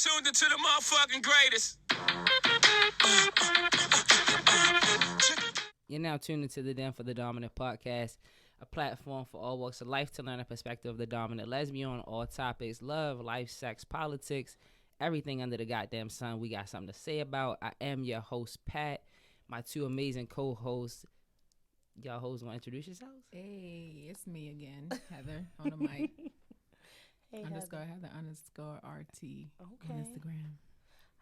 tuned into the motherfucking greatest. You're now tuned into the Den for the Dominant podcast, a platform for all walks of life to learn a perspective of the dominant lesbian on all topics: love, life, sex, politics, everything under the goddamn sun. We got something to say about. I am your host, Pat. My two amazing co-hosts. Y'all hoes want to introduce yourselves? Hey, it's me again, Heather, on the mic. Hey, Heather underscore RT on Instagram.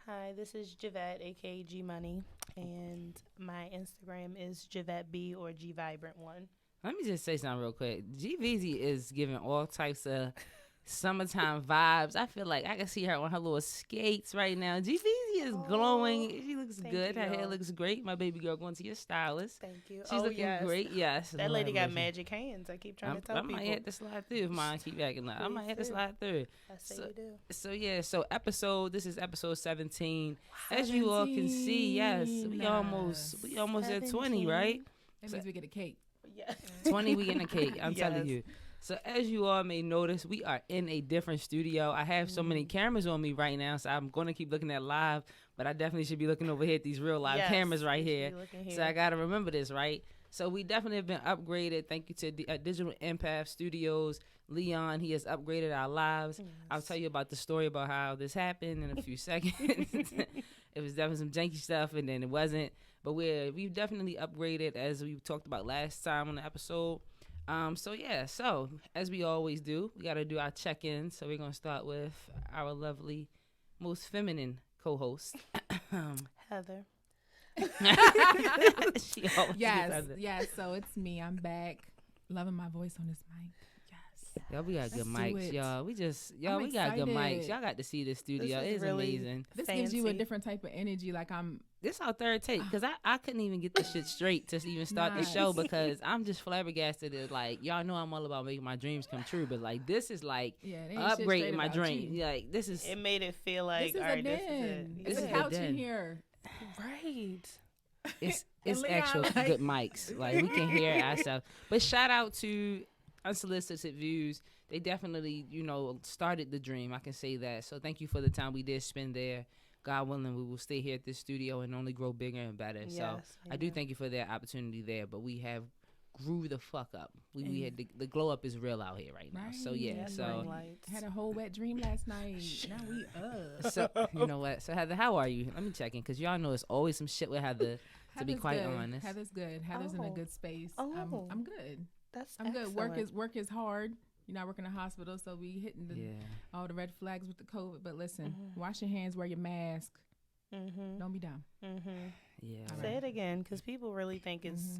Hi, this is Javette, aka G Money, and my Instagram is Javette B or G Vibrant One. Let me just say something real quick. GeVeezy is giving all types of summertime vibes. I feel like I can see her on her little skates right now. GeVeezy is glowing. She looks good. Her hair looks great. My baby girl going to your stylist. Thank you. She's looking great. Yes. That lady got magic hands. I keep trying to tell people. I might have to slide through if mine keep acting like. I might have to slide through. I say you do. This is episode 17. As you all can see, yes, we almost at 20, right? That means we get a cake. Yeah. 20, we getting a cake. I'm telling you. So as you all may notice, we are in a different studio. I have so many cameras on me right now, so I'm going to keep looking at live, but I definitely should be looking over here at these real live cameras right here. So I got to remember this, right? So we definitely have been upgraded. Thank you to Digital Empath Studios. Leon, he has upgraded our lives. Yes. I'll tell you about the story about how this happened in a few seconds. It was definitely some janky stuff, and then it wasn't. But we've definitely upgraded, as we talked about last time on the episode. So as we always do, we got to do our check-in. So we're going to start with our lovely, most feminine co-host, Heather. Yes. So it's me. I'm back. Loving my voice on this mic. Yes. Y'all, we got good mics, y'all. We got good mics. Y'all got to see this studio. It's really amazing. This gives you a different type of energy. Like This our third take, because I couldn't even get this shit straight to even start the show, because I'm just flabbergasted. Like, y'all know I'm all about making my dreams come true, but like this is like upgrading my dream. Like this is. It made it feel like this is a den. This is a couch in here. Right. It's actual good mics. Like we can hear ourselves. But shout out to Unsolicited Views. They definitely, started the dream. I can say that. So thank you for the time we did spend there. God willing, we will stay here at this studio and only grow bigger and better. Yes, so I do thank you for that opportunity there. But we have grew the fuck up. We had the glow up is real out here right now. Right. So had a whole wet dream last night. Now we up. So you know what? So Heather, how are you? Let me check in, because y'all know it's always some shit with Heather. To be quite honest, Heather's good. Heather's in a good space. I'm good. I'm excellent. Good. Work is hard. I work in a hospital, so we hitting all the red flags with the COVID. But listen, wash your hands, wear your mask. Don't be dumb. Yeah. Say it again, because people really think it's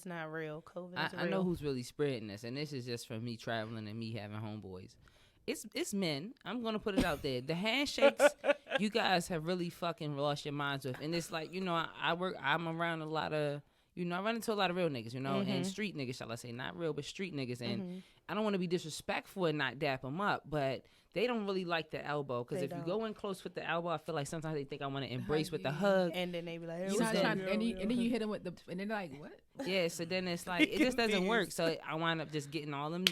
not real. COVID is real. I know who's really spreading this, and this is just from me traveling and me having homeboys. It's men. I'm gonna put it out there. The handshakes you guys have really fucking lost your minds with, and it's like I'm around a lot of. I run into a lot of real niggas, and street niggas, shall I say. Not real, but street niggas. And I don't want to be disrespectful and not dap them up, but they don't really like the elbow. Because if you go in close with the elbow, I feel like sometimes they think I want to embrace with the hug. And then they be like, and then you hit them with and they're like, what? Yeah, so then it's like, it just doesn't work. So I wind up just getting all them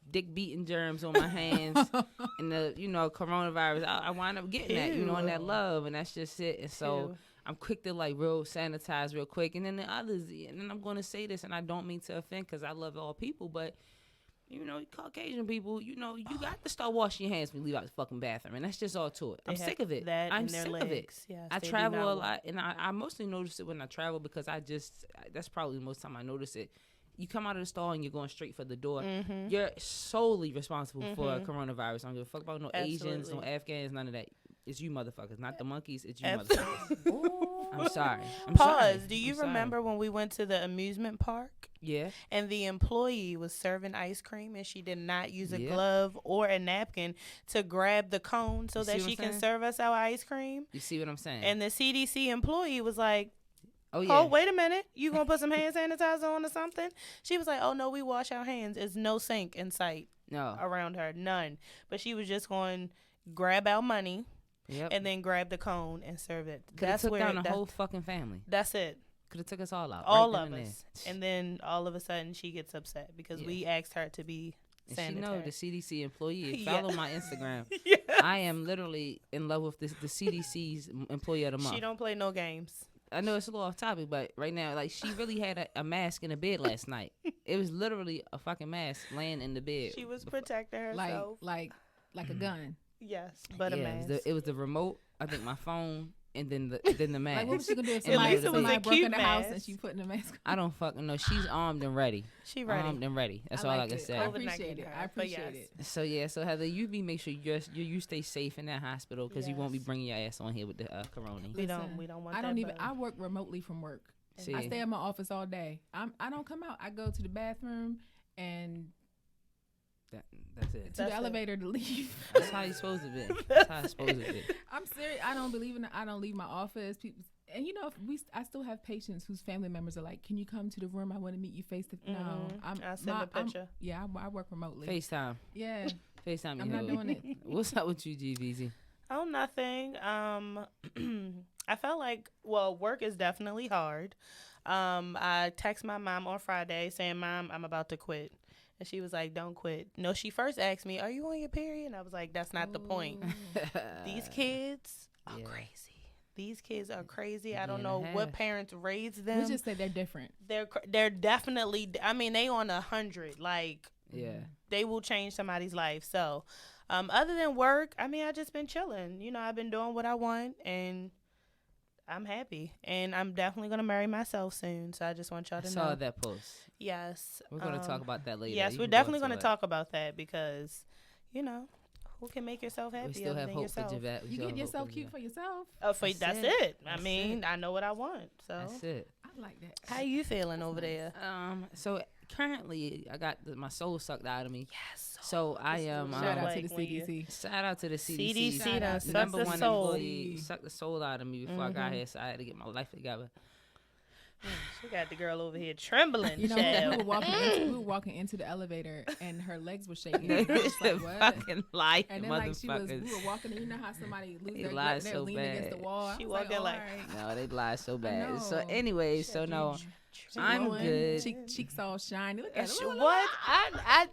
dick beating germs on my hands and the, coronavirus. I wind up getting that, and that love. And that's just it. And so... I'm quick to real sanitize real quick. And then the others, and then I'm going to say this, and I don't mean to offend, because I love all people, but, Caucasian people, you got to start washing your hands when you leave out the fucking bathroom. And that's just all to it. I'm sick of it. I'm sick of it. Yes, I travel a lot, and I mostly notice it when I travel, because that's probably the most time I notice it. You come out of the stall and you're going straight for the door. You're solely responsible for coronavirus. I don't give a fuck about no Asians, no Afghans, none of that. It's you motherfuckers, not the monkeys. It's you motherfuckers. I'm sorry. Pause. Do you remember when we went to the amusement park? Yeah. And the employee was serving ice cream, and she did not use a glove or a napkin to grab the cone so that she can serve us our ice cream? You see what I'm saying? And the CDC employee was like, oh, wait a minute. You going to put some hand sanitizer on or something? She was like, oh, no, we wash our hands. There's no sink in sight around her. None. But she was just going to grab our money. Yep. And then grab the cone and serve it. That's took down the whole fucking family. That's it. Could have took us all out. All of us. And then all of a sudden she gets upset because we asked her to be And she know the CDC employee. Follow my Instagram. Yes. I am literally in love with the CDC's employee of the month. She don't play no games. I know it's a little off topic, but right now, like, she really had a mask in the bed last night. It was literally a fucking mask laying in the bed. She was protecting herself. Like a gun. Yes, but a mask. It was the remote, I think my phone, and then the mask. Like, what was she gonna do if least it was somebody a broke cute in the house mask. and she put in the mask? I don't fucking know. She's armed and ready. She ready. Armed and ready. That's all I can say. I appreciate it. I appreciate it. So Heather, you make sure you stay safe in that hospital because you won't be bringing your ass on here with the corona. We don't want. I work remotely from work. See. I stay in my office all day. I don't come out. I go to the bathroom and that's it. the elevator to leave. That's how you supposed to be. That's how it's supposed to be. I'm serious. I don't believe in it. I don't leave my office. People, and you know, I still have patients whose family members are like, "Can you come to the room? I want to meet you face to face." No, I send a picture. I work remotely. FaceTime. Yeah, FaceTime. I'm not doing it. What's up with you, GeVeezy? Oh, nothing. I felt like, work is definitely hard. I text my mom on Friday saying, "Mom, I'm about to quit." And she was like, "Don't quit." No, she first asked me, "Are you on your period?" And I was like, "That's not the point." These kids are crazy. These kids are crazy. I don't know what parents raised them. We just say they're different. They're definitely, I mean, they on 100. Like, they will change somebody's life. So, other than work, I mean, I just been chilling. You know, I've been doing what I want, and I'm happy. And I'm definitely going to marry myself soon. So I just want y'all to know. I saw that post. Yes. We're going to talk about that later. Yes, we're definitely going to talk about that because, you know, who can make yourself happy? We still have hope yourself? for Javette. You get yourself cute for yourself. That's it. I mean, I know what I want. So that's it. I like that. How you feeling over there? So currently, I got my soul sucked out of me. Yes. So I am. Shout out to the CDC. Shout out to the CDC. CDC, number one employee sucked the soul out of me before I got here. So I had to get my life together. She got the girl over here trembling. You know, we were walking into the elevator and her legs were shaking. I was like, what? Fucking lie, and then like we were walking, and you know how somebody lose their lie they're so leaning bad. against the wall. She walked in like, no, they lie so bad. So anyway, I'm glowing. good. Cheeks all shiny. Look at it. What?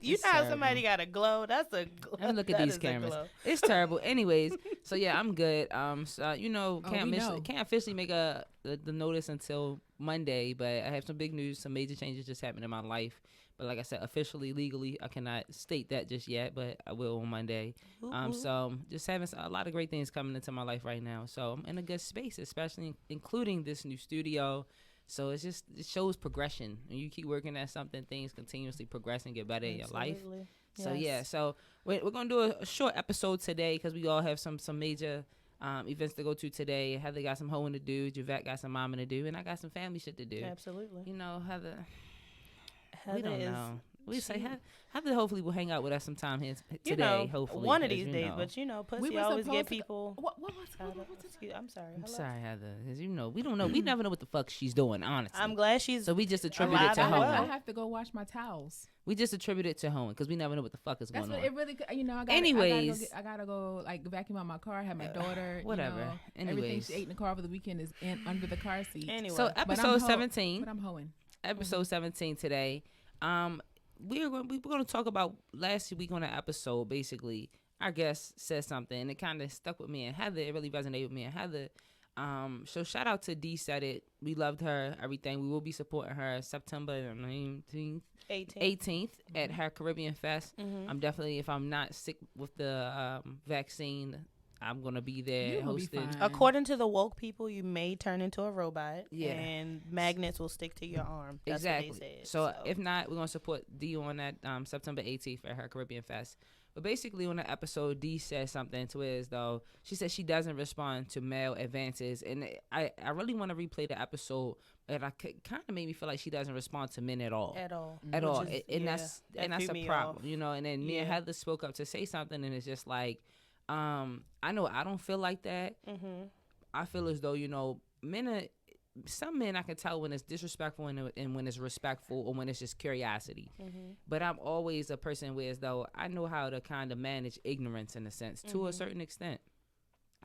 You know how somebody got a glow? That's a glow. And look at these cameras. It's terrible. Anyways, so yeah, I'm good. So you know, can't officially make the notice until Monday, but I have some big news. Some major changes just happened in my life. But like I said, officially, legally, I cannot state that just yet, but I will on Monday. So just having a lot of great things coming into my life right now. So I'm in a good space, especially including this new studio. So it shows progression. When you keep working at something, things continuously progress and get better in your life. So yeah, so we're gonna do a short episode today because we all have some major events to go to today. Heather got some hoeing to do, Javette got some momming to do, and I got some family shit to do. Absolutely. You know, Heather we don't know. We say Heather hopefully will hang out with us sometime here today. You know, hopefully one of these days. But you know, pussy always get people. I'm sorry. I'm sorry, Heather, because you know we don't know. We never know what the fuck she's doing. Honestly, I'm glad she's. So we just attribute it to hoeing. I have to go wash my towels. We just attribute it to hoeing because we never know what the fuck is going on. That's what it really. You know, I gotta go like vacuum out my car. Have my daughter. Whatever. You know, everything she ate in the car over the weekend is under the car seat. Anyway, so episode 17. But I'm hoeing. Episode 17 today. We're going to talk about last week on the episode. Basically, our guest said something and it kind of stuck with me and Heather. It really resonated with me and Heather. So shout out to D Said It. We loved her, everything. We will be supporting her September 18th at her Caribbean Fest. I'm definitely, if I'm not sick with the vaccine, I'm going to be there hosting. According to the woke people, you may turn into a robot and magnets will stick to your arm. That's exactly. What they said, so if not, we're going to support D on that September 18th at her Caribbean Fest. But basically on the episode, D said something to it as though she said she doesn't respond to male advances. And I really want to replay the episode, but I kind of made me feel like she doesn't respond to men at all. At all. And that's a problem, you know. And then me and Heather spoke up to say something, and it's just like, I know I don't feel like that. I feel as though, you know, some men I can tell when it's disrespectful and when it's respectful or when it's just curiosity. But I'm always a person where as though I know how to kind of manage ignorance in a sense to a certain extent.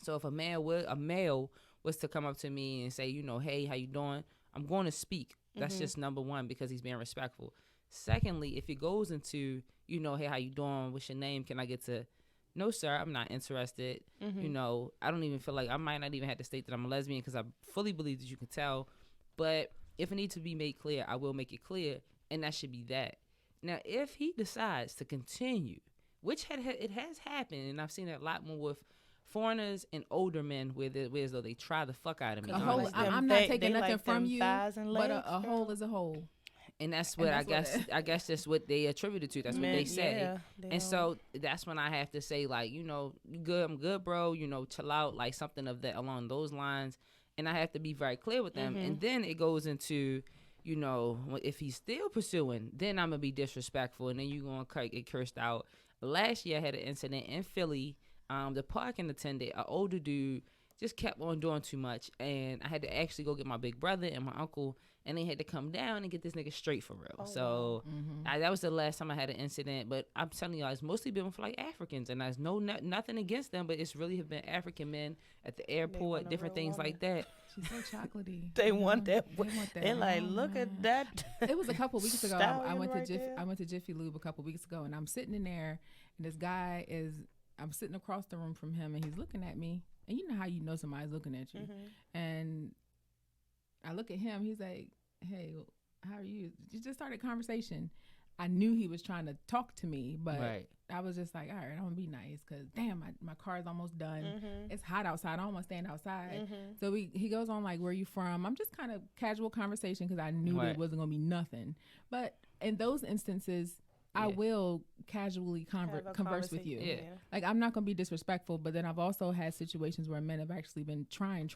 So if a male was to come up to me and say, you know, hey, how you doing? I'm going to speak. That's just number one because he's being respectful. Secondly, if it goes into, hey, how you doing? What's your name? Can I get to, no, sir, I'm not interested. I don't even feel like I might not even have to state that I'm a lesbian because I fully believe that you can tell. But if it needs to be made clear, I will make it clear, and that should be that. Now, if he decides to continue, which it has happened, and I've seen it a lot more with foreigners and older men where as though they try the fuck out of me. I'm not taking nothing from you, but a hole is a hole. And that's what I guess that's what they attributed to. That's what they say. Yeah, and so that's when I have to say, like, you good, I'm good, bro. Chill out, like something of that along those lines. And I have to be very clear with them. And then it goes into, if he's still pursuing, then I'm gonna be disrespectful, and then you're gonna get cursed out. Last year I had an incident in Philly. The parking attendant, an older dude, just kept on doing too much, and I had to actually go get my big brother and my uncle, and they had to come down and get this nigga straight for real. So that was the last time I had an incident. But I'm telling y'all, it's mostly been for like Africans, and there's nothing against them, but it's really have been African men at the airport, different things like that. She's so chocolatey. They want that. They're like, look at that. It was a couple weeks ago. I went to Jiffy Lube a couple weeks ago, and I'm sitting in there, and this guy I'm sitting across the room from him, and he's looking at me, and you know how you know somebody's looking at you, and I look at him. He's like, "Hey, how are you?" You just started a conversation. I knew he was trying to talk to me, but I was just like, all right, I'm gonna be nice because damn, my car is almost done. It's hot outside. I don't want to stand outside. So he goes on like, where you from? I'm just kind of casual conversation because I knew there wasn't gonna be nothing. But in those instances, I will casually converse with you. Like, I'm not going to be disrespectful, but then I've also had situations where men have actually been trying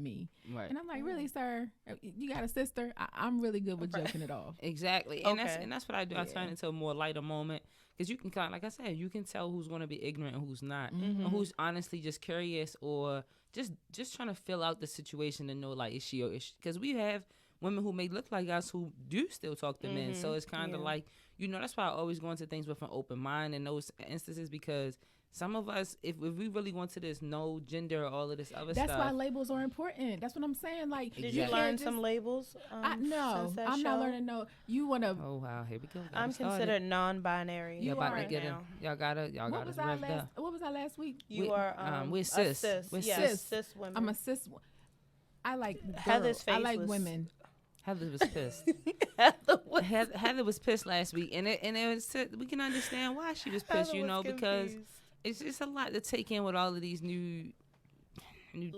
me. And I'm like, really, sir? You got a sister? I'm really good with joking it off. Exactly. And that's what I do. I turn into a more lighter moment because you can kind of, like I said, you can tell who's going to be ignorant and who's not, and who's honestly just curious or just trying to fill out the situation and know, like, is she or is she? Because we have women who may look like us who do still talk to men. So it's kind of like, that's why I always go into things with an open mind in those instances, because some of us, if we really want to this no gender or all of this other stuff. That's why labels are important. That's what I'm saying. Like, did you learn some labels? No, I'm not learning no. You want to. Oh, wow. Here we go. I'm considered non-binary. You're about to get it. Y'all got it. What was I last week? You are we're cis. We're cis women. I'm a cis. I like Heather's face. I like women. Heather was pissed. Heather was pissed last week, and it was we can understand why she was pissed, because it's just a lot to take in with all of these new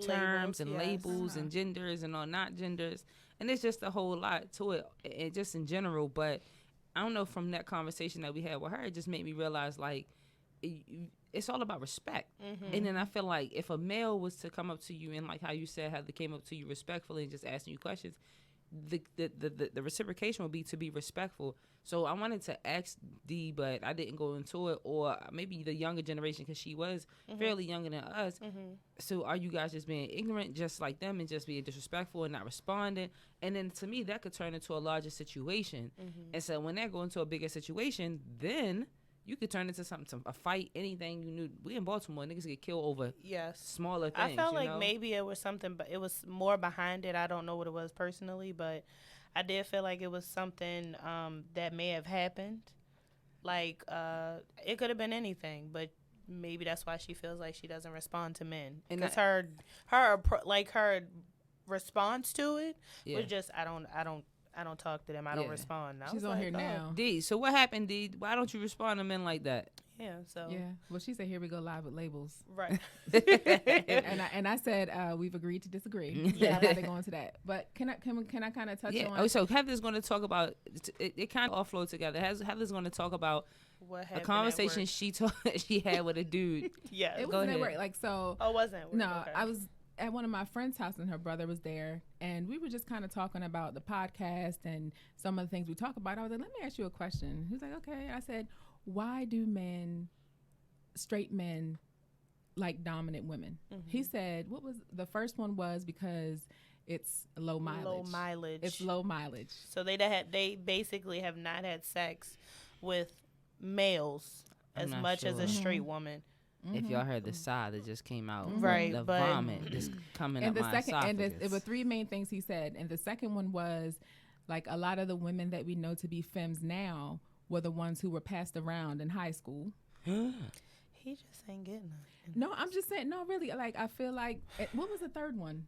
terms and labels and genders and all not genders, and it's just a whole lot to it, just in general. But I don't know, from that conversation that we had with her, it just made me realize, like, it's all about respect. And then I feel like if a male was to come up to you and, like how you said, how they came up to you respectfully and just asking you questions, the reciprocation would be to be respectful. So I wanted to ask Dee, but I didn't go into it, or maybe the younger generation, because she was fairly younger than us. So are you guys just being ignorant just like them and just being disrespectful and not responding? And then to me, that could turn into a larger situation. And so when that go into a bigger situation, then you could turn into a fight, anything. You knew we in Baltimore, niggas get killed over smaller things. I felt like maybe it was something, but it was more behind it. I don't know what it was personally, but I did feel like it was something that may have happened. Like, it could have been anything, but maybe that's why she feels like she doesn't respond to men. Because her response to it was just, I don't talk to them. I don't respond. She's on here now. D, so what happened, D? Why don't you respond to men like that? Yeah, so. Yeah. Well, she said, here we go live with labels. Right. and I said, we've agreed to disagree. Yeah, I'm not going to go into that. But can I kind of touch on? Oh, so Heather's going to talk about, it kind of offload together. Heather's going to talk about a conversation she had with a dude. Yeah. It wasn't at work. Like, so. Oh, wasn't it? No, okay. I was at one of my friend's house, and her brother was there, and we were just kind of talking about the podcast and some of the things we talk about. I was like, let me ask you a question. He was like, okay. I said, why do straight men like dominant women? He said, what was the first one? Was because it's low mileage. It's low mileage. So they basically have not had sex with males as much as a straight woman. If y'all heard the sigh that just came out, right? The vomit just coming up my esophagus. And there were three main things he said, and the second one was like a lot of the women that we know to be femmes now were the ones who were passed around in high school. He just ain't getting nothing. No, I'm just saying, no, really, like, I feel like, what was the third one?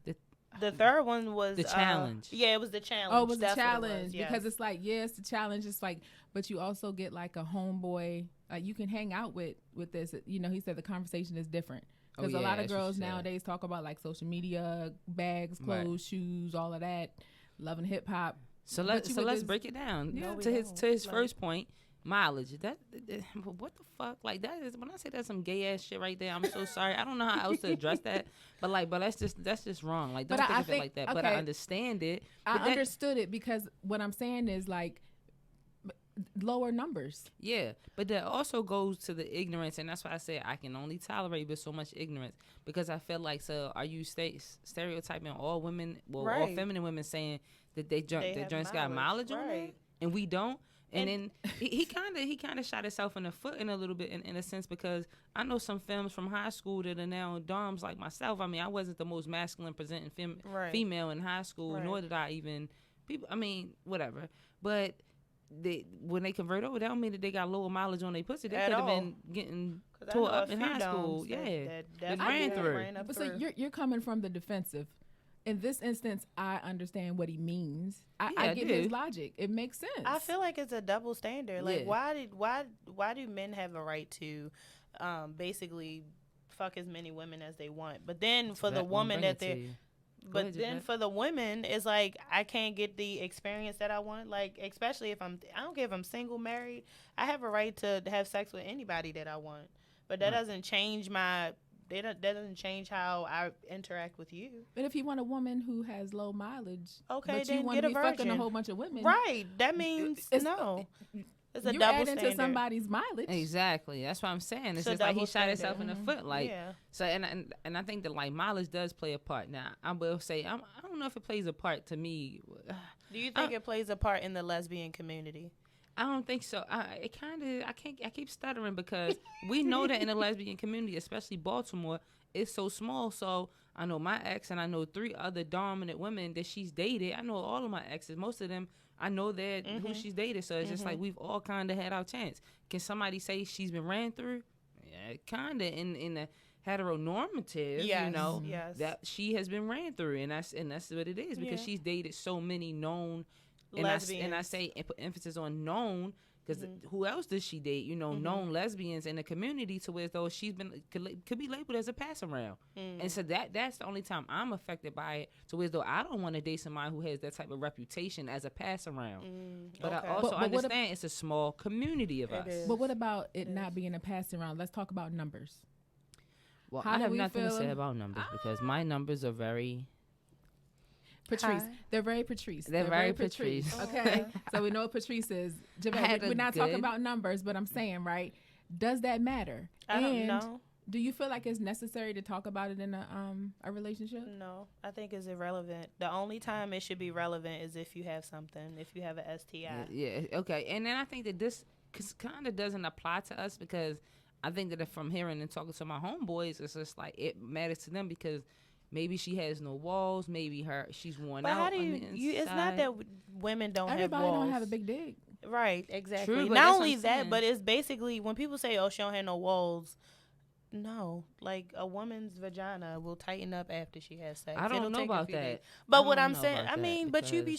The third one was the challenge. Yeah, it was the challenge. Oh, it was the That's challenge. yes. Because it's like, yeah, it's the challenge. It's like, but you also get like a homeboy. Like you can hang out with this. You know, he said the conversation is different. Because a lot of girls nowadays talk about like social media, bags, clothes, shoes, all of that, loving hip hop. So let's break it down. Yeah. To his first point. Mileage. That what the fuck? Like that is when I say that's some gay ass shit right there. I'm so sorry. I don't know how else to address that. But that's just wrong. Like don't think of it like that. Okay. But I understand it. I understood it because what I'm saying is like lower numbers. Yeah, but that also goes to the ignorance, and that's why I say I can only tolerate but so much ignorance because I feel like are you stereotyping all women, all feminine women saying that their joints got mileage on it, and we don't. And then he kind of shot himself in the foot in a little bit in a sense because I know some femmes from high school that are now doms like myself. I mean, I wasn't the most masculine presenting female in high school, nor did I even people. I mean, whatever. But when they convert over, that don't mean that they got lower mileage on their pussy. They could have been getting tore up in high school. That ran through. But so you're coming from the defensive. In this instance, I understand what he means. I get his logic. It makes sense. I feel like it's a double standard. Like, why do men have a right to basically fuck as many women as they want? But then for the woman that they're... But then for the women, it's like, I can't get the experience that I want. Like, especially if I don't care if I'm single, married. I have a right to have sex with anybody that I want. But that doesn't change that doesn't change how I interact with you. But if you want a woman who has low mileage, okay, but then you want to be fucking a whole bunch of women, right? That means no. It's a you're double adding standard to somebody's mileage. Exactly. That's what I'm saying. It's just like he shot himself in the foot. Like so, and I think that like mileage does play a part. Now I will say I don't know if it plays a part to me. Do you think it plays a part in the lesbian community? I don't think so. I keep stuttering because we know that in the lesbian community, especially Baltimore, it's so small. So I know my ex and I know 3 other dominant women that she's dated. I know all of my exes. Most of them, I know that who she's dated. So it's just like we've all kind of had our chance. Can somebody say she's been ran through? Yeah, kind of in the heteronormative, you know, that she has been ran through, and that's what it is because she's dated so many known. And I say and put emphasis on known because who else does she date? You know, known lesbians in the community to where though she's been could be labeled as a pass around, and so that's the only time I'm affected by it. To where though I don't want to date somebody who has that type of reputation as a pass around. But I also understand it's a small community of us. But what about it not being a pass around? Let's talk about numbers. Well, I have nothing to say about numbers because my numbers are very. Patrice. They're very Patrice. They're very Patrice. Okay. So we know what Patrice is. We're not talking about numbers, but I'm saying, right? Does that matter? I don't know. Do you feel like it's necessary to talk about it in a relationship? No, I think it's irrelevant. The only time it should be relevant is if you have something, if you have an STI. Yeah, okay. And then I think that this kind of doesn't apply to us because I think that from hearing and talking to my homeboys, it's just like it matters to them because maybe she has no walls. Maybe she's worn out. But how do you? It's not that women don't have walls. Everybody don't have a big dick. Right. Exactly. True, not only that, but it's basically when people say, "Oh, she don't have no walls." No, like a woman's vagina will tighten up after she has sex. I don't know about that. But what I'm saying, I mean, but you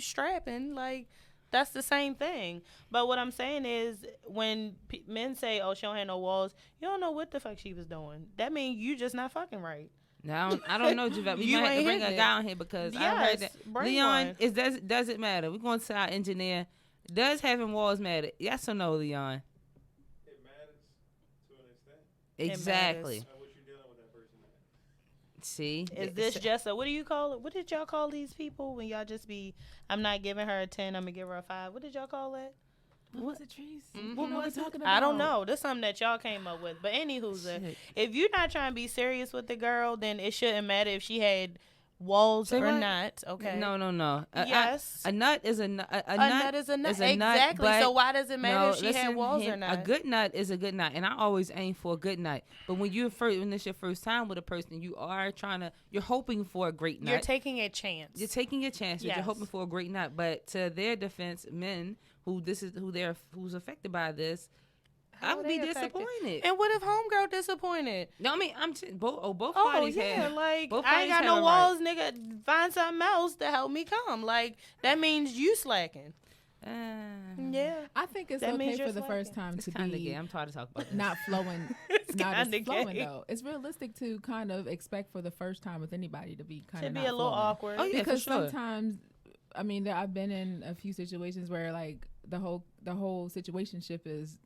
strapping like. That's the same thing. But what I'm saying is when men say, "Oh, she don't have no walls," you don't know what the fuck she was doing. That means you just not fucking right. Now I don't know, Javette. We might have to bring a guy on here because I heard that. Leon, does it matter? We're going to our engineer. Does having walls matter? Yes or no, Leon? It matters to an extent. Exactly. What you're dealing with that person at. See? Is this just what do you call it? What did y'all call these people when y'all just be, I'm not giving her a 10, I'm going to give her a 5. What did y'all call that? What was it, Trees? What was we talking about? I don't know. That's something that y'all came up with. But anywho's if you're not trying to be serious with the girl, then it shouldn't matter if she had walls Say or what? not. Okay. No. Yes. A nut is a nut. A nut is a nut. Exactly. But So why does it matter no, if she had listen, walls or not? A good nut is a good nut, and I always aim for a good nut. But when it's your first time with a person, you're hoping for a great nut. You're taking a chance. You're taking a chance. Yes. You're hoping for a great nut. But to their defense, men who's affected by this, I would be disappointed. And what if homegirl disappointed? No, I mean both parties have. Like both I ain't got have no a walls, right. nigga. Find something else to help me come. Like that means you slacking. Yeah, I think it's that okay means for the first time It's to kind of be gay. I'm tired of talking about this. not flowing. It's not as kinda flowing gay. though. It's realistic to kind of expect for the first time with anybody to be kind to of be not a little flowing. awkward. Oh, yeah, because for sure. sometimes, I mean, I've been in a few situations where like the whole situationship is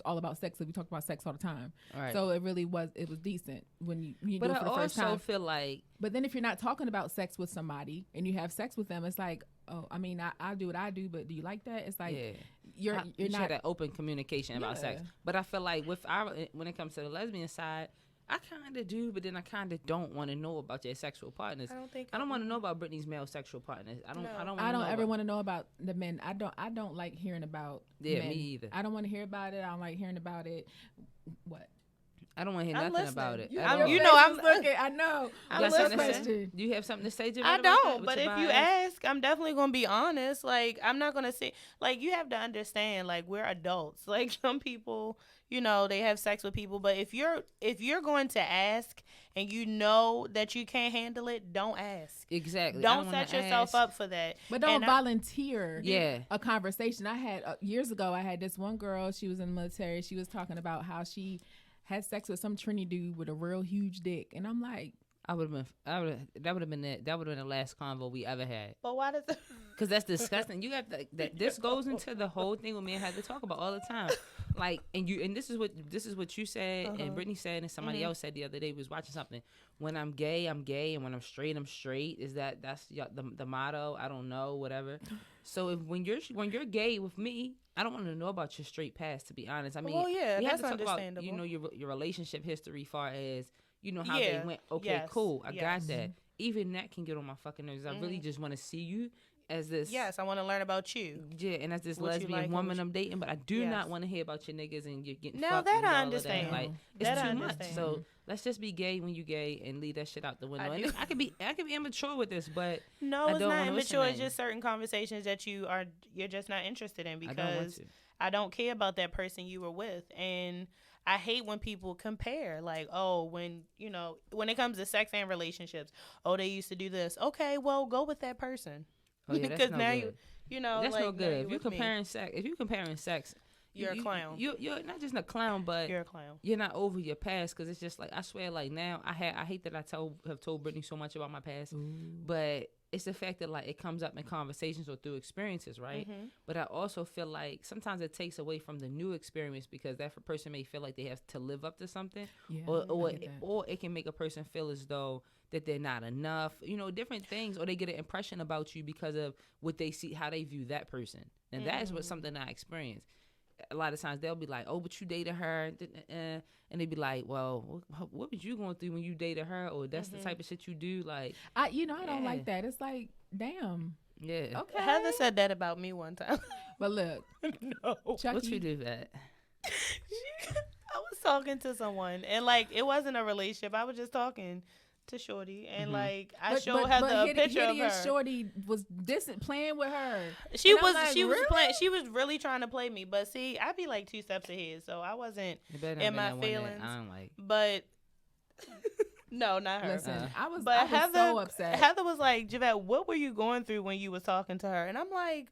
all about sex. So we talk about sex all the time. All right. So it was decent when you But do it I for the first also time. feel like, But then if you're not talking about sex with somebody and you have sex with them, it's like, oh, I mean, I do what I do, but do you like that? It's like you you're should not have that open communication about sex. But I feel like when it comes to the lesbian side, I kind of do, but then I kind of don't want to know about your sexual partners. I don't want to know about Brittany's male sexual partners. I don't ever want to know about the men. I don't like hearing about men. Me either. I don't want to hear about it. I don't like hearing about it. What? I don't want to hear I'm nothing listening. about it. I'm looking. I know. I'm You got something to listening. say? Do you have something to say, Javette, I about that? don't, With but your if you bias? ask, I'm definitely gonna be honest. Like, I'm not gonna say, like, you have to understand, like, we're adults. Like, some people, they have sex with people, but if you're going to ask and you know that you can't handle it, don't ask. Exactly. Don't set yourself up for that. But don't volunteer. Yeah. A conversation. I had years ago. I had this one girl. She was in the military. She was talking about how she had sex with some Trini dude with a real huge dick, and I'm like, that would have been the last convo we ever had. But why does it? Because that's disgusting. You have that. This goes into the whole thing what men have to talk about all the time. Like, and this is what you said, and Brittany said, and somebody else said the other day. We was watching something. When I'm gay, I'm gay, and when I'm straight. Is that's the motto? I don't know, whatever. So when you're gay with me, I don't want to know about your straight past. To be honest, I mean, well, yeah, we have that's to talk understandable. about your relationship history, far as how they went. Okay, cool, I got that. Even that can get on my fucking nerves. I really just want to see you as this. Yes, I want to learn about you. Yeah, and as this What you lesbian like, woman I'm dating, but I do not want to hear about your niggas and you're getting now fucked. that and I all understand. Of that. Like, it's that too I much. understand. So let's just be gay when you gay and leave that shit out the window. And I can be immature with this, but no, I it's don't not wanna immature. It's listen. just certain conversations that you're just not interested in I don't want because to. I don't care about that person you were with. And I hate when people compare, like, oh, when it comes to sex and relationships, oh, they used to do this. Okay, well, go with that person. Oh, yeah, because that's no now good. that's no good. If you're comparing sex, you're a clown. You're not just a clown, but you're a clown. You're not over your past because it's just like I swear, like now I hate that I have told Brittany so much about my past, but it's the fact that like it comes up in conversations or through experiences, right? But I also feel like sometimes it takes away from the new experience because that person may feel like they have to live up to something, or it can make a person feel as though that they're not enough, different things, or they get an impression about you because of what they see, how they view that person, and that is what something I experienced. A lot of times they'll be like, oh, but you dated her, and they be like, well, what was you going through when you dated her, or that's the type of shit you do, like. I don't like that. It's like, damn. Yeah. Okay. Heather said that about me one time. But look, no. Chucky, What you do that? I was talking to someone, and like it wasn't a relationship. I was just talking to Shorty, and like I showed Heather a picture of her. Shorty was playing with her. She And was I'm like, she was really? playing. She was really trying to play me, but see, I'd be like 2 steps ahead, so I wasn't in my feelings. I don't like. But no, not her. Listen, I was Heather, so upset. Heather was like, Javette, what were you going through when you was talking to her? And I'm like,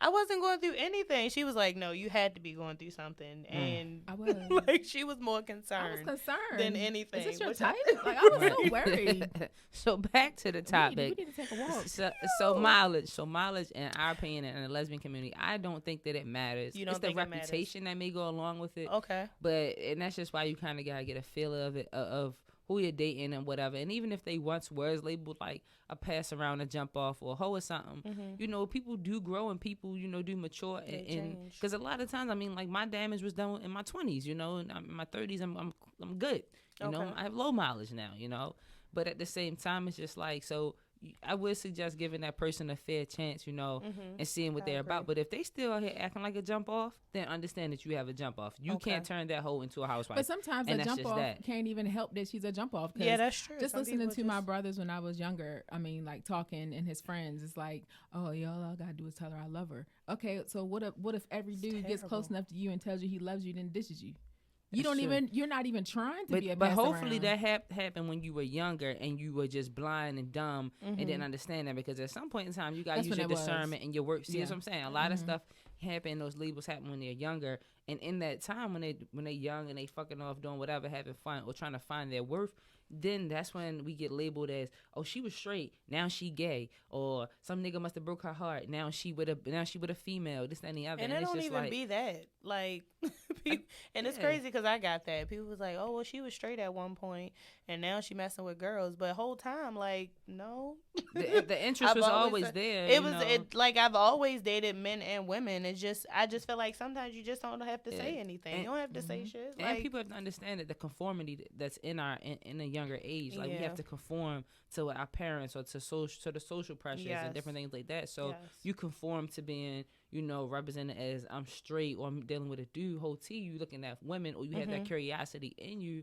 I wasn't going through anything. She was like, no, you had to be going through something. And I was. like, she was more concerned. I was concerned than anything. Is this your which type? I- Like, I was so worried. So back to the topic. We need to take a walk. So mileage, in our opinion, in the lesbian community, I don't think that it matters. You don't it's the think it matters? reputation that may go along with it. Okay. And that's just why you kind of gotta get a feel of it, of who you're dating and whatever. And even if they once was labeled like a pass around, a jump off, or a hoe or something, people do grow and people, do mature. And because a lot of times, I mean, like my damage was done in my 20s, and I'm in my 30s, I'm good. I have low mileage now, But at the same time, it's just like, so I would suggest giving that person a fair chance, and seeing what they're about. But if they still out here acting like a jump off, then understand that you have a jump off. You can't turn that hoe into a housewife. But sometimes a jump off can't even help that she's a jump off. Yeah, that's true. Just listening to my brothers when I was younger, I mean, like talking and his friends, it's like, oh, y'all, all I gotta do is tell her I love her. Okay, so what if every dude gets close enough to you and tells you he loves you, then dishes you? You're not even trying to be a But hopefully that happened when you were younger and you were just blind and dumb and didn't understand that, because at some point in time you got to use your discernment and your work. See what I'm saying? A lot of stuff happen, those labels happen when they're younger, and in that time when they're young and they fucking off doing whatever, having fun or trying to find their worth, then that's when we get labeled as, oh, she was straight, now she gay, or some nigga must have broke her heart, now she with a female, this, that, and the other. And it don't even be that, like, and it's crazy because I got that. People was like, oh, well, she was straight at one point, and now she messing with girls, but whole time, like, no. The interest was always there. Like, I've always dated men and women. I just feel like sometimes you just don't have to say anything. You don't have to say shit. And people have to understand that the conformity that's in a younger age, like we have to conform to our parents or to the social pressures and different things like that. So you conform to being, represented as I'm straight or I'm dealing with a dude. Whole T, you looking at women, or you have that curiosity in you.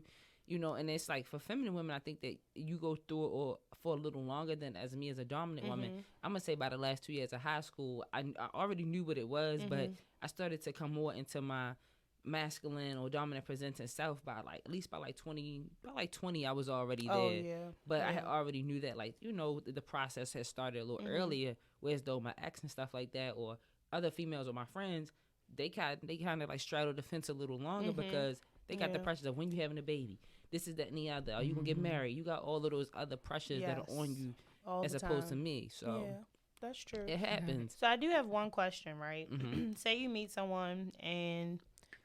And it's like for feminine women, I think that you go through it or for a little longer than as me as a dominant woman. I'm going to say by the last 2 years of high school, I already knew what it was, but I started to come more into my masculine or dominant presenting self by at least by 20 I was already there. But I had already knew that, the process had started a little earlier, whereas though my ex and stuff like that, or other females or my friends, they kind of like straddled the fence a little longer because they got the pressures of when you having a baby. This is that and the other. Are you going to get married? You got all of those other pressures that are on you all as opposed to me. So that's true. It happens. So I do have one question, right? Say you meet someone and,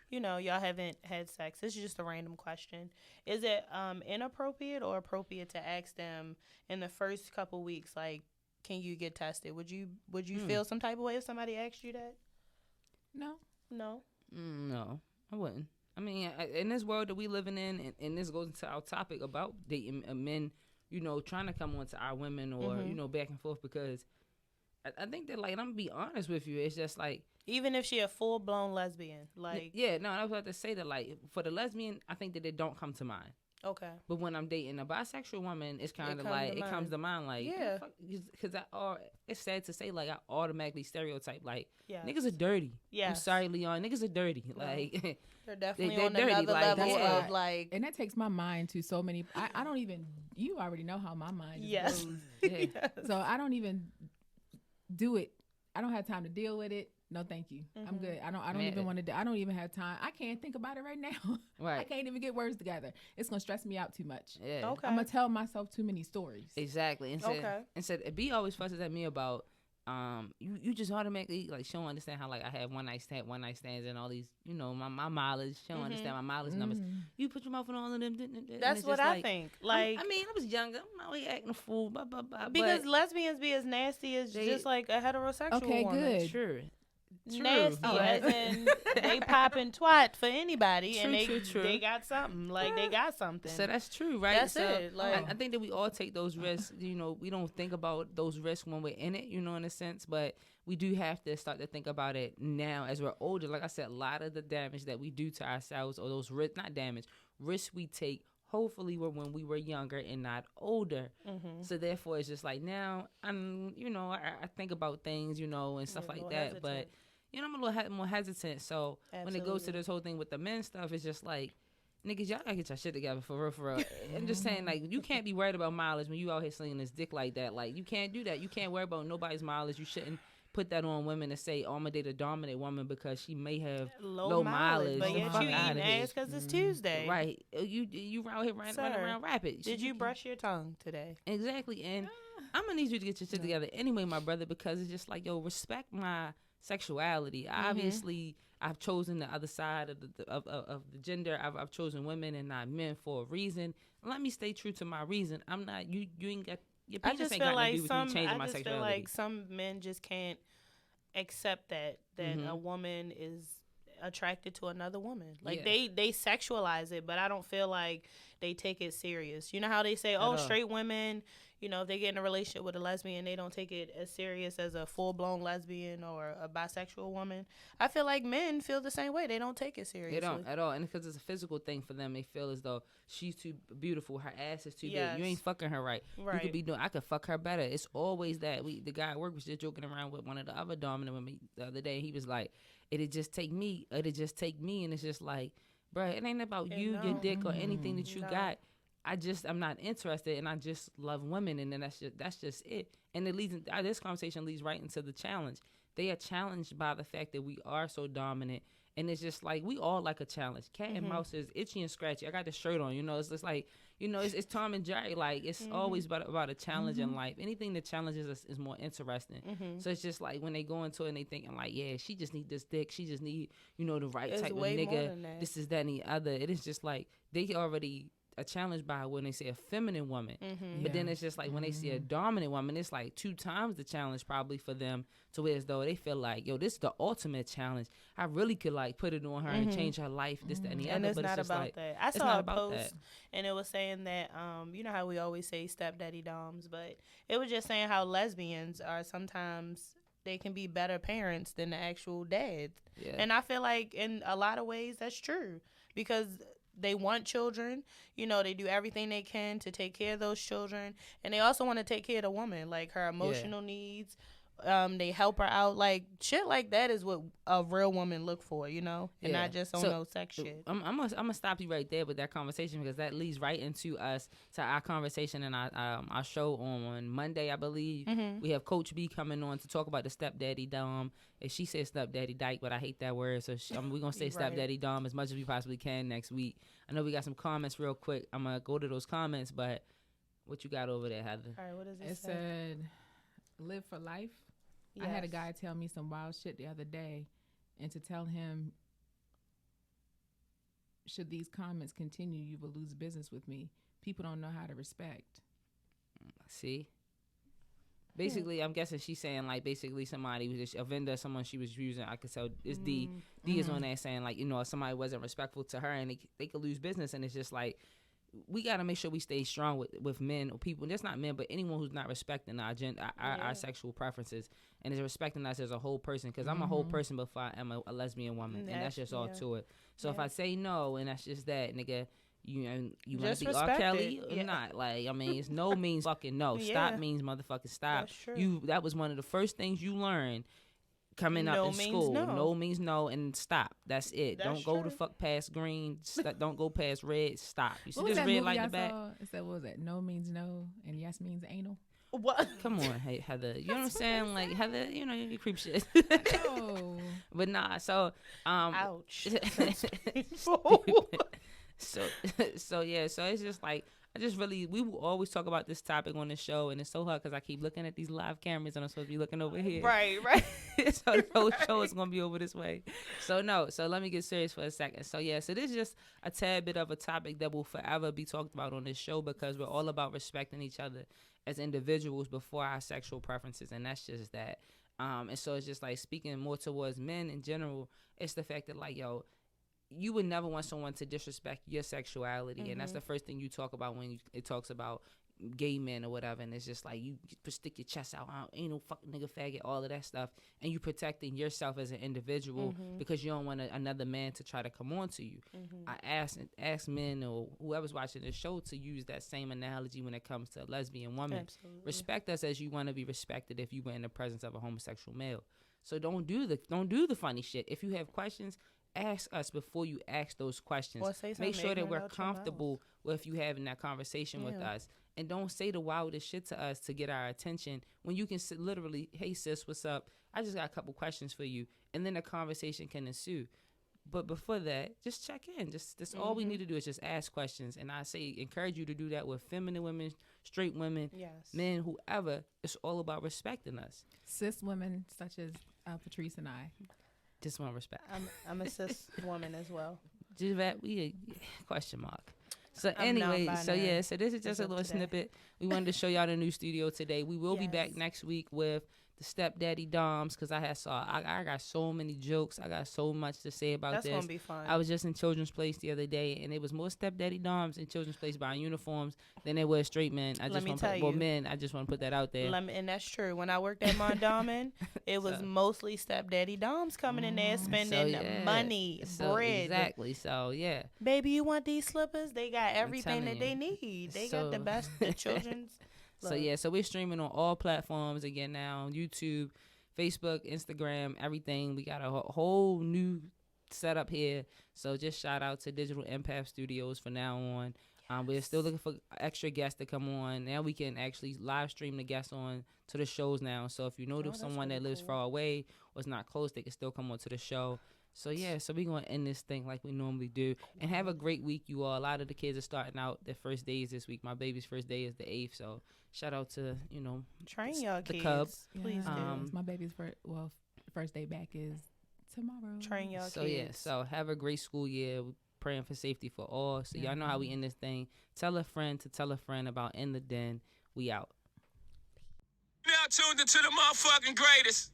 y'all haven't had sex. This is just a random question. Is it inappropriate or appropriate to ask them in the first couple weeks, like, can you get tested? Would you feel some type of way if somebody asked you that? No. No, I wouldn't. I mean, in this world that we living in, and this goes into our topic about dating men, trying to come on to our women or, back and forth, because I think that, like, I'm going to be honest with you, it's just like, even if she a full-blown lesbian, like... I was about to say that, like, for the lesbian, I think that it don't come to mind. Okay. But when I'm dating a bisexual woman, it's kind of like, it comes to mind, like... Yeah. Because it's sad to say, like, I automatically stereotype, like, yes. Niggas are dirty. Yes. I'm sorry, Leon. Niggas are dirty. Like... They're definitely they're on dirty, another like, level of, like... And that takes my mind to so many... I don't even... You already know how my mind yes. goes. Yeah. Yes. So I don't even do it. I don't have time to deal with it. No, thank you. I'm good. I don't even want to. I don't even have time. I can't think about it right now. Right. I can't even get words together. It's gonna stress me out too much. Yeah. Okay. I'm gonna tell myself too many stories. Exactly. And said B always fusses at me about you just automatically, like, she don't understand how, like, I have one night stands and all these, my mileage. She don't understand my mileage numbers. You put your mouth on all of them. That's what I think. Like, I mean, I was younger. I'm always acting a fool. Blah, blah, blah, because lesbians be as nasty as just like a heterosexual okay, woman. good. True. Nasty, as in they popping twat for anybody, and they got something, like they got something. So that's true, right? That's it. Like, I think that we all take those risks. We don't think about those risks when we're in it, in a sense, but we do have to start to think about it now as we're older. Like I said, a lot of the damage that we do to ourselves, or those risks we take, hopefully were when we were younger and not older. So therefore, it's just like now I'm, I think about things, and stuff like that, hesitant. But. I'm a little more hesitant. So when it goes to this whole thing with the men stuff, it's just like, niggas, y'all gotta get your shit together for real. I'm just saying, like, you can't be worried about mileage when you out here slinging this dick like that. Like, you can't do that. You can't worry about nobody's mileage. You shouldn't put that on women to say, oh, I'm gonna date a dominant woman because she may have low mileage. But yet you eating ass because it's Tuesday. Right. You out here running around rapid. Did you brush your tongue today? Exactly. And I'm gonna need you to get your shit together anyway, my brother, because it's just like, yo, respect my sexuality. Obviously, I've chosen the other side of the gender. I've chosen women and not men for a reason. Let me stay true to my reason. I'm not. You ain't got. Your penis ain't got to do with me changing my sexuality. Feel like some men just can't accept that a woman is attracted to another woman. Like Yeah. they sexualize it, but I don't feel like they take it serious. You know how they say, all. straight women, if they get in a relationship with a lesbian, they don't take it as serious as a full-blown lesbian or a bisexual woman. I feel like men feel the same way. They don't take it seriously. They don't at all. And because it's a physical thing for them, they feel as though she's too beautiful, her ass is too Yes. big. You ain't fucking her right. Right. You could be doing. I could fuck her better. It's always that. The guy at work was just joking around with one of the other dominant women the other day. He was like, "It'd just take me. It'd just take me." And it's just like, bruh, it ain't about you, your dick, or anything that you got. I'm not interested, and I just love women, and then that's just it. And it leads. This conversation leads right into the challenge. They are challenged by the fact that we are so dominant, and it's just like we all like a challenge. Cat and mouse is itchy and scratchy. I got the shirt on, it's just like it's Tom and Jerry. Like it's always about a challenge in life. Anything that challenges us is more interesting. So it's just like when they go into it and they thinking like, yeah, she just need this dick. She just need the right It's type of way more nigga. than that. This is that and the other. It is just like they already are challenged by when they say a feminine woman, but then it's just like when they see a dominant woman, it's like 2 times the challenge probably for them, to where as though they feel like, yo, this is the ultimate challenge. I really could like put it on her and change her life, this, that, and the And other. it's But not it's just about like, that. I it's saw not a about post, that. and it was saying that, you know how we always say stepdaddy doms, but it was just saying how lesbians are sometimes, they can be better parents than the actual dads. Yeah. And I feel like in a lot of ways that's true, because they want children, they do everything they can to take care of those children, and they also want to take care of the woman, like her emotional needs. They help her out, like shit like that is what a real woman look for, and not just on no sex shit. I'm gonna stop you right there with that conversation, because that leads right into our conversation and our show on Monday, I believe. We have Coach B coming on to talk about the stepdaddy dom. And she said stepdaddy dyke, but I hate that word, so we're gonna say stepdaddy dom as much as we possibly can next week. I know we got some comments real quick. I'm gonna go to those comments, but what you got over there, Heather? All right, what does It say? said, "Live for life." I had a guy tell me some wild shit the other day, and to tell him, should these comments continue, you will lose business with me. People don't know how to respect. See? Basically, I'm guessing she's saying, like, basically somebody was just a vendor, someone she was using. I could tell it's D. D is on there saying, like, if somebody wasn't respectful to her and they could lose business. And it's just like, we got to make sure we stay strong with men or people. And just not men, but anyone who's not respecting our our sexual preferences and is respecting us as a whole person. Because I'm a whole person before I am a lesbian woman. And that's just all to it. So if I say no and that's just that, nigga, you want to be R. Kelly or not? Like, I mean, it's no means fucking no. Stop means motherfucking stop. That's true. That was one of the first things you learned coming up No in means school. no. No means no, and stop. That's it. That's Don't go true. to fuck past green. Don't go past red. Stop. You see What was this that red movie light I in the back? saw? It said, what was that? No means no, and yes means anal. What? Come on, hey, Heather. You know what I'm saying? Like, Heather, you creep shit. Oh. But nah, so Ouch. so yeah, so it's just like we will always talk about this topic on the show, and it's so hard because I keep looking at these live cameras and I'm supposed to be looking over here. Right. So the whole show is gonna be over this way. So let me get serious for a second. So yeah, so this is just a tad bit of a topic that will forever be talked about on this show, because we're all about respecting each other as individuals before our sexual preferences, and that's just that. And so it's just like speaking more towards men in general. It's the fact that, like, yo, you would never want someone to disrespect your sexuality, and that's the first thing you talk about when it talks about gay men or whatever. And it's just like you stick your chest out, ain't no fucking nigga faggot, all of that stuff, and you protecting yourself as an individual because you don't want another man to try to come on to you. I ask men or whoever's watching this show to use that same analogy when it comes to a lesbian woman. Absolutely. Respect us as you want to be respected if you were in the presence of a homosexual male. So don't do the funny shit. If you have questions, ask us before you ask those questions. Or say Make sure that something we're ignorant out your comfortable with you having that conversation with us. And don't say the wildest shit to us to get our attention when you can literally, hey sis, what's up? I just got a couple questions for you. And then a conversation can ensue. But before that, just check in. That's all we need to do is just ask questions. And I say encourage you to do that with feminine women, straight women, men, whoever. It's all about respecting us. Cis women such as Patrice and I. Just want respect. I'm a cis woman as well. GeVeezy, we question mark. So I'm anyway, non-binary. so this is just a As of little today. snippet. We wanted to show y'all the new studio today. We will be back next week with stepdaddy doms, because I got so many jokes. I got so much to say about That's this. gonna be fun. I was just in Children's Place the other day, and it was more stepdaddy doms in Children's Place buying uniforms than there were straight men. Men. I just want to put that out there. And that's true. When I worked at Mondawmin, it was mostly stepdaddy doms coming in there spending money, bread. Exactly. So yeah. Baby, you want these slippers? They got everything that they need. They got the best children's. So yeah, so we're streaming on all platforms again now, YouTube, Facebook, Instagram, everything. We got a whole new setup here. So just shout out to Digital Empath Studios for now on. We're still looking for extra guests to come on. Now we can actually live stream the guests on to the shows now. So if you know someone that lives far away or is not close, they can still come on to the show. So yeah, so we're going to end this thing like we normally do. And have a great week, you all. A lot of the kids are starting out their first days this week. My baby's first day is the 8th. So shout out to, train y'all the kids. Cub. Please do. My baby's first day back is tomorrow. Train y'all so kids. Yeah, so have a great school year. We're praying for safety for all. So y'all know how we end this thing. Tell a friend to tell a friend about In the Den. We out. Now tuned into the motherfucking greatest.